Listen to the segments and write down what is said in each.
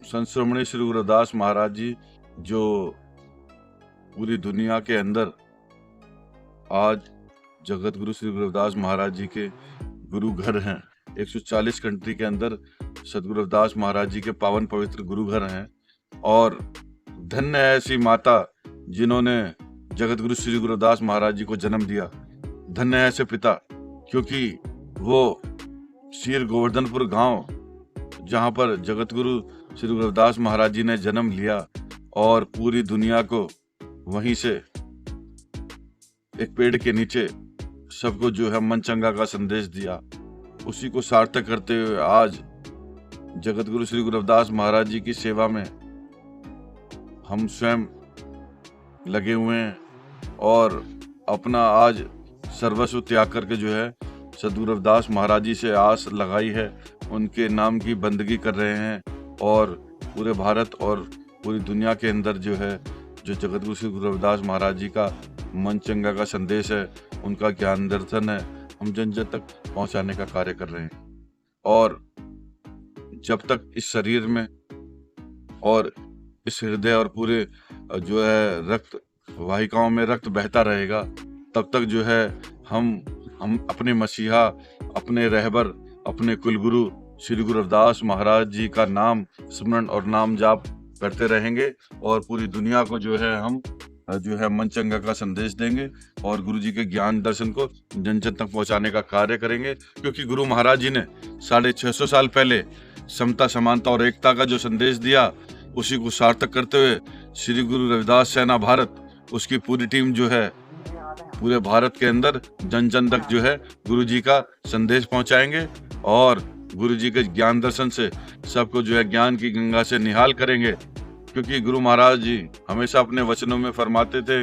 संत शिरोमणि श्री गुरु रविदास महाराज जी जो पूरी दुनिया के अंदर आज जगत गुरु श्री गुरु रविदास महाराज जी के गुरु घर हैं। 140 कंट्री के अंदर सदगुरु रविदास महाराज जी के पावन पवित्र गुरु घर हैं। और धन्य है ऐसी माता जिन्होंने जगत गुरु श्री गुरु रविदास महाराज जी को जन्म दिया। धन्य है ऐसे पिता, क्योंकि वो शीर गोवर्धनपुर गांव जहां पर जगत गुरु श्री गुरु रविदास महाराज जी ने जन्म लिया और पूरी दुनिया को वहीं से एक पेड़ के नीचे सबको जो है मन चंगा का संदेश दिया, उसी को सार्थक करते हुए आज जगत गुरु श्री गुरु रविदास महाराज जी की सेवा में हम स्वयं लगे हुए हैं और अपना आज सर्वस्व त्याग करके जो है सदगुरु रविदास महाराज जी से आस लगाई है, उनके नाम की बंदगी कर रहे हैं। और पूरे भारत और पूरी दुनिया के अंदर जो है जो जगत गुरु श्री गुरु रविदास महाराज जी का मन चंगा का संदेश है, उनका ज्ञान दर्शन है, हम जन जन तक पहुंचाने का कार्य कर रहे हैं। और जब तक इस शरीर में और इस हृदय और पूरे जो है रक्त वाहिकाओं में रक्त बहता रहेगा, तब तक जो है हम अपने मसीहा, अपने रहबर, अपने कुलगुरु श्री गुरु रविदास महाराज जी का नाम स्मरण और नाम जाप करते रहेंगे और पूरी दुनिया को जो है हम जो है मन चंगा का संदेश देंगे और गुरु जी के ज्ञान दर्शन को जन जन तक पहुंचाने का कार्य करेंगे। क्योंकि गुरु महाराज जी ने 650 साल पहले समता, समानता और एकता का जो संदेश दिया, उसी को सार्थक करते हुए श्री गुरु रविदास सेना भारत, उसकी पूरी टीम जो है पूरे भारत के अंदर जन जन तक जो है गुरु जी का संदेश पहुंचाएंगे और गुरु जी के ज्ञान दर्शन से सबको जो है ज्ञान की गंगा से निहाल करेंगे। क्योंकि गुरु महाराज जी हमेशा अपने वचनों में फरमाते थे,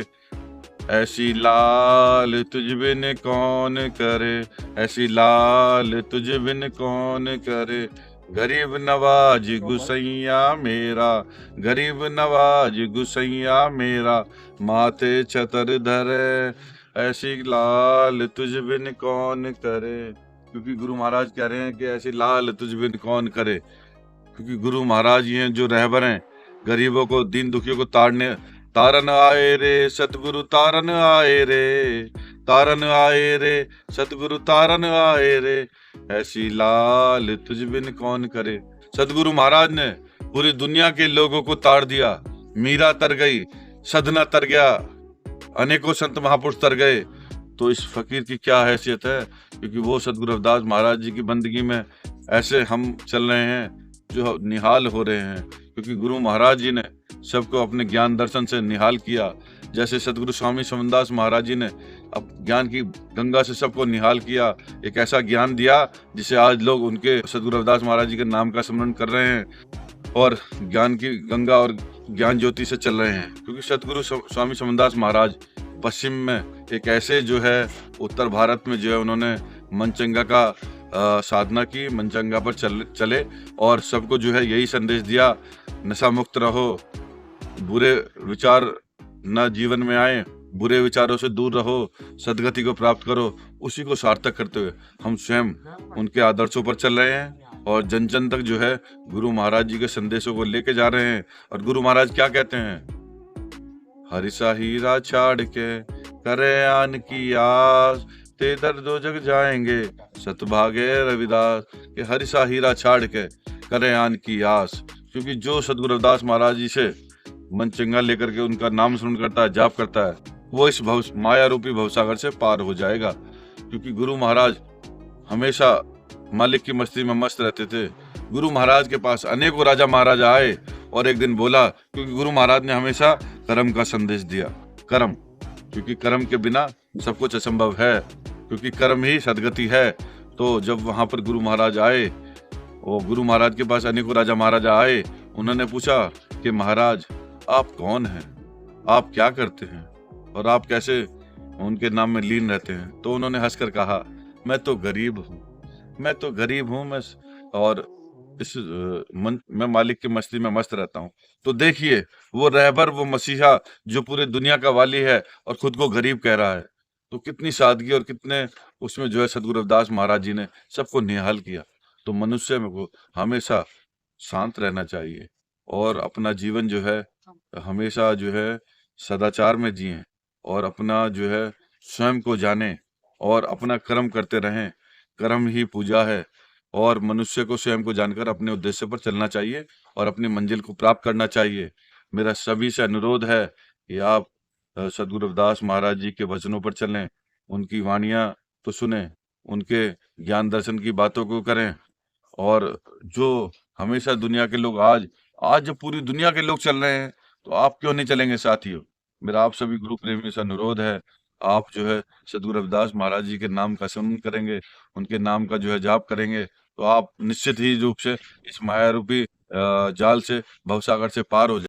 ऐसी लाल तुझ बिन कौन करे, ऐसी लाल तुझ बिन कौन करे, गरीब नवाज गुसैया मेरा, गरीब नवाज गुसैया मेरा, माथे छतर धरे, ऐसी लाल तुझ बिन कौन करे। क्योंकि गुरु महाराज कह रहे हैं कि ऐसी लाल तुझ बिन कौन करे। क्योंकि गुरु महाराज ये हैं जो रहबर हैं, गरीबों को, दीन दुखियों को तारन आए रे सतगुरु, तारन आए रे, तारन आए रे सतगुरु, तारन आए रे, ऐसी लाल तुझ बिन कौन करे। सतगुरु महाराज ने पूरी दुनिया के लोगों को तार दिया। मीरा तर गई, सदना तर गया, अनेकों संत महापुरुष तर गए, तो इस फकीर की क्या हैसियत है। क्योंकि वो सदगुरु रविदास महाराज जी की बंदगी में ऐसे हम चल रहे हैं जो निहाल हो रहे हैं। क्योंकि गुरु महाराज जी ने सबको अपने ज्ञान दर्शन से निहाल किया। जैसे सदगुरु स्वामी समनदास महाराज जी ने अब ज्ञान की गंगा से सबको निहाल किया, एक ऐसा ज्ञान दिया जिसे आज लोग उनके सदगुरु रविदास महाराज जी के नाम का स्मरण कर रहे हैं और ज्ञान की गंगा और ज्ञान ज्योति से चल रहे हैं। क्योंकि सदगुरु स्वामी समनदास महाराज पश्चिम में एक ऐसे जो है उत्तर भारत में जो है उन्होंने मनचंगा का साधना की, मनचंगा पर चले और सबको जो है यही संदेश दिया, नशा मुक्त रहो, बुरे विचार न जीवन में आए, बुरे विचारों से दूर रहो, सदगति को प्राप्त करो। उसी को सार्थक करते हुए हम स्वयं उनके आदर्शों पर चल रहे हैं और जन जन तक जो है गुरु महाराज जी के संदेशों को लेके जा रहे हैं। और गुरु महाराज क्या कहते हैं, हरिसा हीरा छाड़ के करे आन की आस, ते दर दो जग जाएंगे सतभागे रविदास, के हरिसा हीरा छाड़ के करे आन की आस। क्योंकि जो सदगुरु रविदास महाराज जी से मन चंगा लेकर के उनका नाम स्मरण करता है, जाप करता है, वो इस माया रूपी भवसागर से पार हो जाएगा। क्योंकि गुरु महाराज हमेशा मालिक की मस्ती में मस्त रहते थे। गुरु महाराज के पास अनेकों राजा महाराजा आए और एक दिन बोला, क्योंकि गुरु महाराज ने हमेशा कर्म का संदेश दिया। कर्म, क्योंकि कर्म के बिना सब कुछ असंभव है, क्योंकि कर्म ही सदगति है। तो जब वहां पर गुरु महाराज आए और गुरु महाराज के पास अनेकों राजा महाराजा आए, उन्होंने पूछा कि महाराज आप कौन हैं, आप क्या करते हैं और आप कैसे उनके नाम में लीन रहते हैं। तो उन्होंने हंसकर कहा, मैं तो गरीब हूँ, मैं तो गरीब हूँ, मैं और मैं मालिक की मस्ती में मस्त रहता हूँ। तो देखिए वो रहबर, वो मसीहा जो पूरे दुनिया का वाली है और खुद को गरीब कह रहा है, तो कितनी सादगी और कितने उसमें जो है सदगुरु रविदास महाराज जी ने सबको निहाल किया। तो मनुष्य को हमेशा शांत रहना चाहिए, और अपना जीवन जो है हमेशा जो है सदाचार में जिएं और अपना जो है स्वयं को जानें और अपना कर्म करते रहें। कर्म ही पूजा है और मनुष्य को स्वयं को जानकर अपने उद्देश्य पर चलना चाहिए और अपनी मंजिल को प्राप्त करना चाहिए। मेरा सभी से अनुरोध है कि आप सद्गुरु रविदास महाराज जी के वचनों पर चलें, उनकी वाणियां तो सुने, उनके ज्ञान दर्शन की बातों को करें। और जो हमेशा दुनिया के लोग आज आज जब पूरी दुनिया के लोग चल रहे हैं तो आप क्यों नहीं चलेंगे साथियों? मेरा आप सभी गुरु प्रेमियों से अनुरोध है, आप जो है सद्गुरु रविदास महाराज जी के नाम का स्मरण करेंगे, उनके नाम का जो है जाप करेंगे, तो आप निश्चित ही रूप से इस माया रूपी जाल से, भवसागर से पार हो जाएंगे।